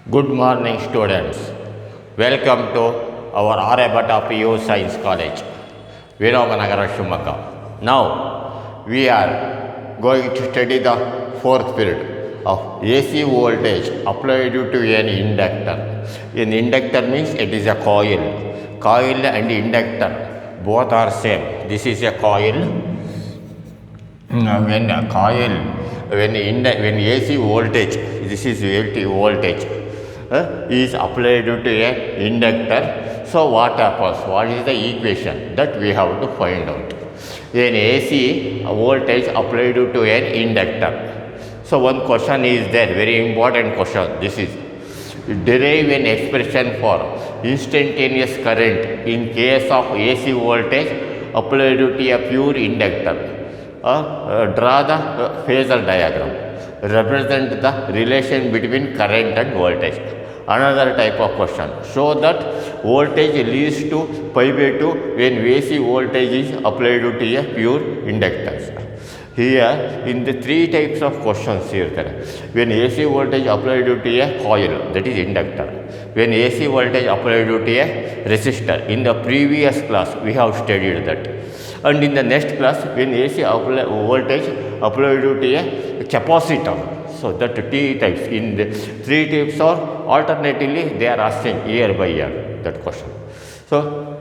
Good morning, students. Welcome to our Aryabhatta PU Science College, Vinomanagara, Shumaka. Now, we are going to study the fourth period of AC voltage applied to an inductor. An inductor means it is a coil. Coil and inductor both are same. This is a coil. When a coil, when AC voltage, this is AC voltage, is applied to an inductor. So what happens? What is the equation that we have to find out? An AC voltage applied to an inductor. So one question is there, very important question. This is derive an expression for instantaneous current in case of AC voltage applied to a pure inductor. Draw the phasor diagram. Represent the relation between current and voltage. Another type of question. Show that voltage leads to pi by 2 when AC voltage is applied to a pure inductance. Here, in the three types of questions here, when AC voltage applied to a coil, that is inductor. When AC voltage applied to a resistor. In the previous class, we have studied that. And in the next class, when AC voltage applied to a capacitor. So that T types, in the three types are alternatively they are asking year by year that question. So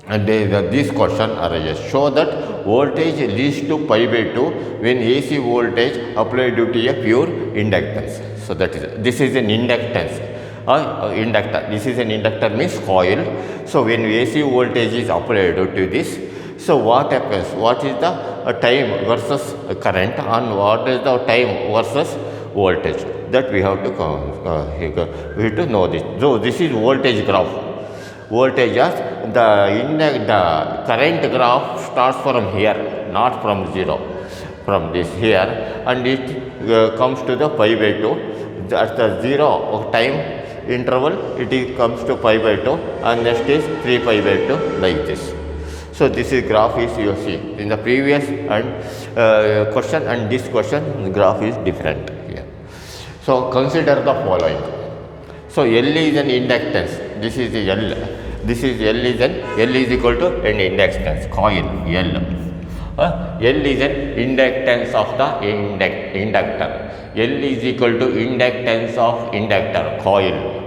this question arises. Show that voltage leads to pi by 2 when AC voltage applied to a pure inductance. So that is, this is an inductance. Inductor. This is an inductor means coil. So when AC voltage is applied to this, so what happens? What is the time versus current and what is the time versus voltage? That we have to know this. So this is voltage graph. Voltage, the current graph starts from here, not from 0, from this here, and it comes to the pi by 2. At the 0 time interval, it comes to pi by 2, and next is 3 pi by 2 like this. So this is graph is you see in the previous and question and this question the graph is different here. So consider the following. So L is an inductance. This is the L. This is L is an L is equal to an inductance coil L. L is an inductance of the inductor. L is equal to inductance of inductor coil.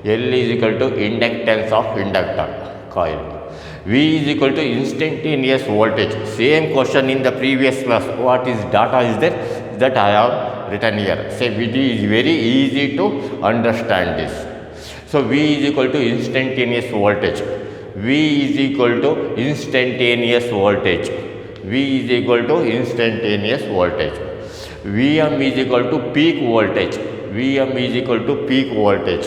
L is equal to inductance of inductor coil. V is equal to instantaneous voltage. Same question in the previous class. What is data is there? That I have written here. Say it is very easy to understand this. So V is equal to instantaneous voltage. V is equal to instantaneous voltage. V is equal to instantaneous voltage. Vm is equal to peak voltage. Vm is equal to peak voltage.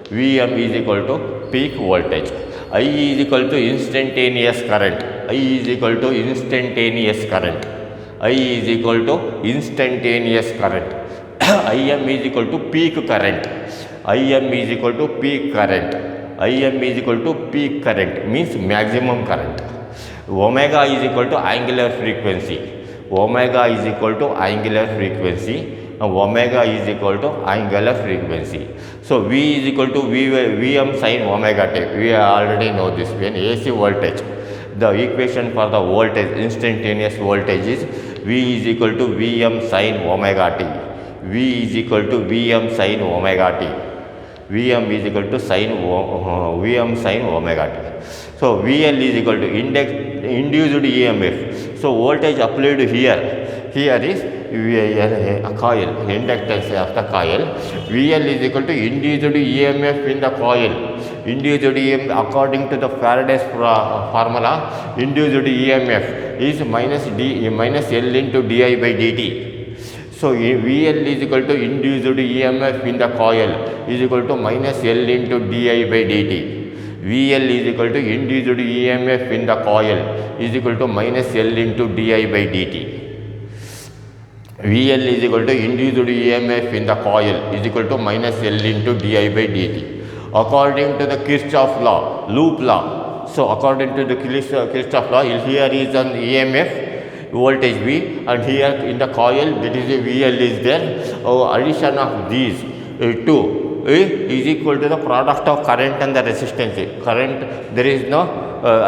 Vm is equal to peak voltage. I is equal to instantaneous current. I is equal to instantaneous current. I is equal to instantaneous current. Im is equal to peak current. Im is equal to peak current. Im is equal to peak current means maximum current. Omega is equal to angular frequency. Omega is equal to angular frequency. Omega is equal to angular frequency. So V is equal to Vm sin omega t. We already know this. When AC voltage, the equation for the voltage, instantaneous voltage is V is equal to Vm sin omega t. V is equal to Vm sin omega t. Vm is equal to Vm sin omega t. So VL is equal to induced EMF. So voltage applied here. Here is a coil, inductance of the coil. VL is equal to induced EMF in the coil. Induced EMF according to the Faraday's formula, induced EMF is minus L into di by dt. So VL is equal to induced EMF in the coil is equal to minus L into di by dt. VL is equal to induced EMF in the coil is equal to minus L into di by dt. VL is equal to induced EMF in the coil is equal to minus L into di by dt. According to the Kirchhoff law, loop law. So according to the Kirchhoff law, here is an EMF voltage V, and here in the coil that is a VL is there. Addition of these two is equal to the product of current and the resistance. Current, there is no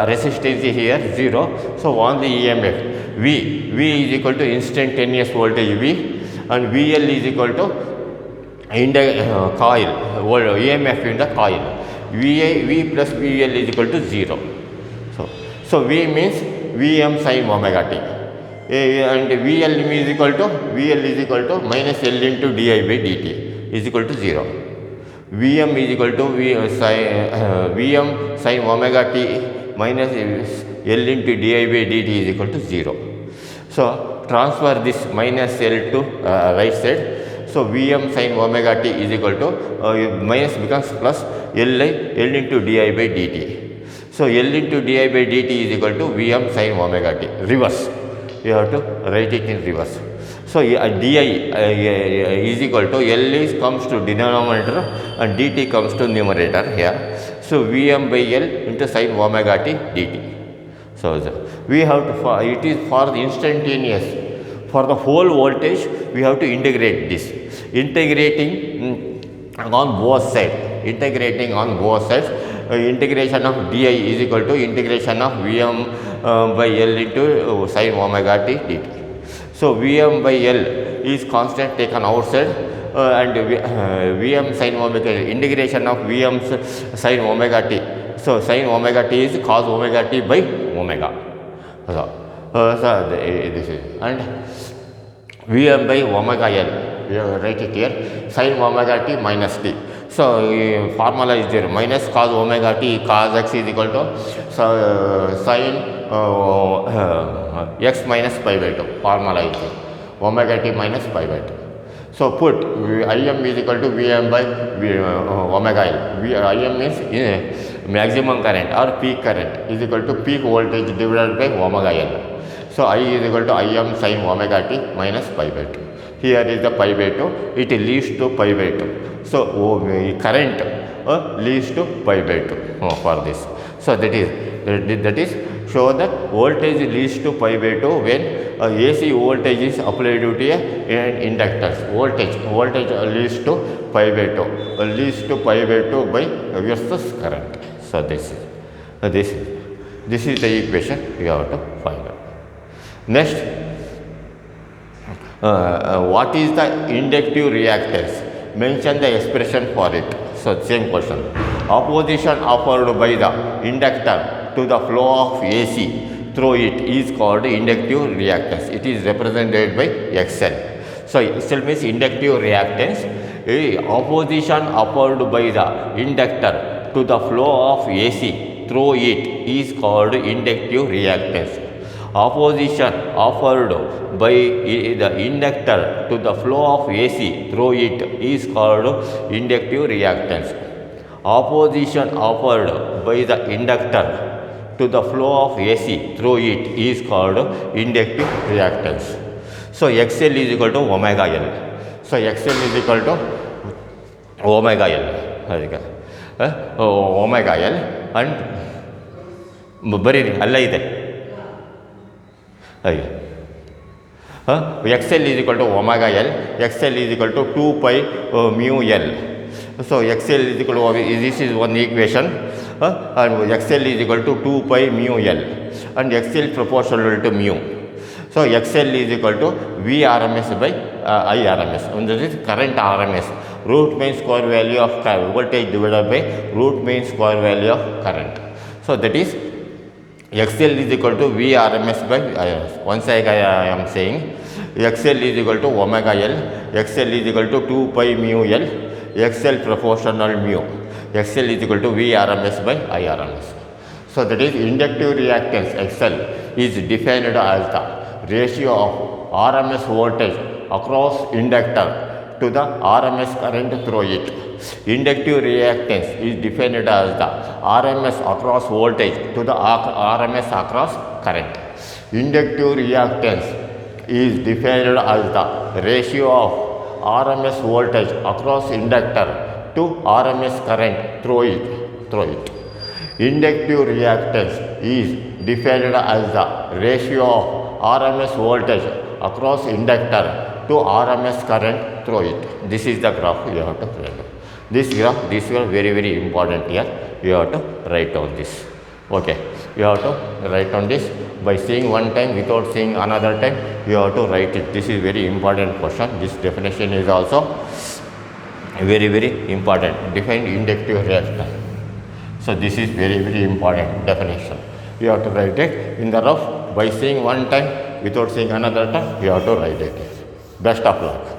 resistance here, 0. So only EMF. V is equal to instantaneous voltage V, and VL is equal to coil, EMF in the coil. V plus VL is equal to 0. So V means Vm sin omega t, and VL is equal to minus L into di by dt is equal to 0. Vm is equal to Vm sin omega t minus L into di by dt is equal to 0. So transfer this minus L to right side. So Vm sin omega t is equal to minus becomes plus L into di by dt. So L into di by dt is equal to Vm sin omega t. Reverse. You have to write it in reverse. So di is equal to L comes to denominator and dt comes to numerator here. So Vm by L into sin omega t dt. So we have to, it is for the instantaneous. For the whole voltage, we have to integrate this. Integrating on both sides. Integration of di is equal to integration of Vm by L into sin omega t dt. So Vm by L is constant taken outside, and Vm sin omega, integration of Vm sin omega t. So sin omega t is cos omega t by omega. So this is, and Vm by omega L, you write it here, sin omega t minus t. So formula is there, minus cos omega t, cos x is equal to sin x minus pi by 2. Formula is there, omega t minus pi by 2. So put Im is equal to Vm by omega L. Im means maximum current or peak current is equal to peak voltage divided by omega L. So I is equal to Im sin omega t minus pi by 2. Here is the pi by 2, it leads to pi by 2. So current leads to pi by 2 for this. So that is show that voltage leads to pi by 2 when AC voltage is applied to an inductors. Voltage leads to pi by 2 by versus current. So this is the equation we have to find out. Next, what is the inductive reactance? Mention the expression for it. So same question. Opposition offered by the inductor to the flow of AC through it is called inductive reactance. It is represented by XL. So XL means inductive reactance. Opposition offered by the inductor to the flow of AC through it is called inductive reactance. Opposition offered by the inductor to the flow of AC through it is called inductive reactance. Opposition offered by the inductor to the flow of AC through it is called inductive reactance. So XL is equal to omega L. So XL is equal to omega L. Omega L and bari alla ide. XL is equal to omega L, XL is equal to 2 pi mu L. So XL is equal to, this is one equation, and XL is equal to 2 pi mu L, and XL proportional to mu. So XL is equal to Vrms by Irms, and this is current RMS, root mean square value of voltage divided by root mean square value of current. So that is XL is equal to Vrms by Irms. Once I am saying XL is equal to omega L, XL is equal to 2 pi mu L, XL proportional mu, XL is equal to Vrms by Irms. So that is inductive reactance XL is defined as the ratio of RMS voltage across inductor to the RMS current through it. Inductive reactance is defined as the RMS across voltage to the RMS across current. Inductive reactance is defined as the ratio of RMS voltage across inductor to RMS current through it. Inductive reactance is defined as the ratio of RMS voltage across inductor to RMS current through it. This is the graph you have to find. This graph, these are very, very important here. You have to write down this. Okay, you have to write down this. By seeing one time without seeing another time, you have to write it. This is very important question. This definition is also very, very important. Define inductive reaction. So this is very, very important definition. You have to write it in the rough. By seeing one time without seeing another time, you have to write it. Best of luck.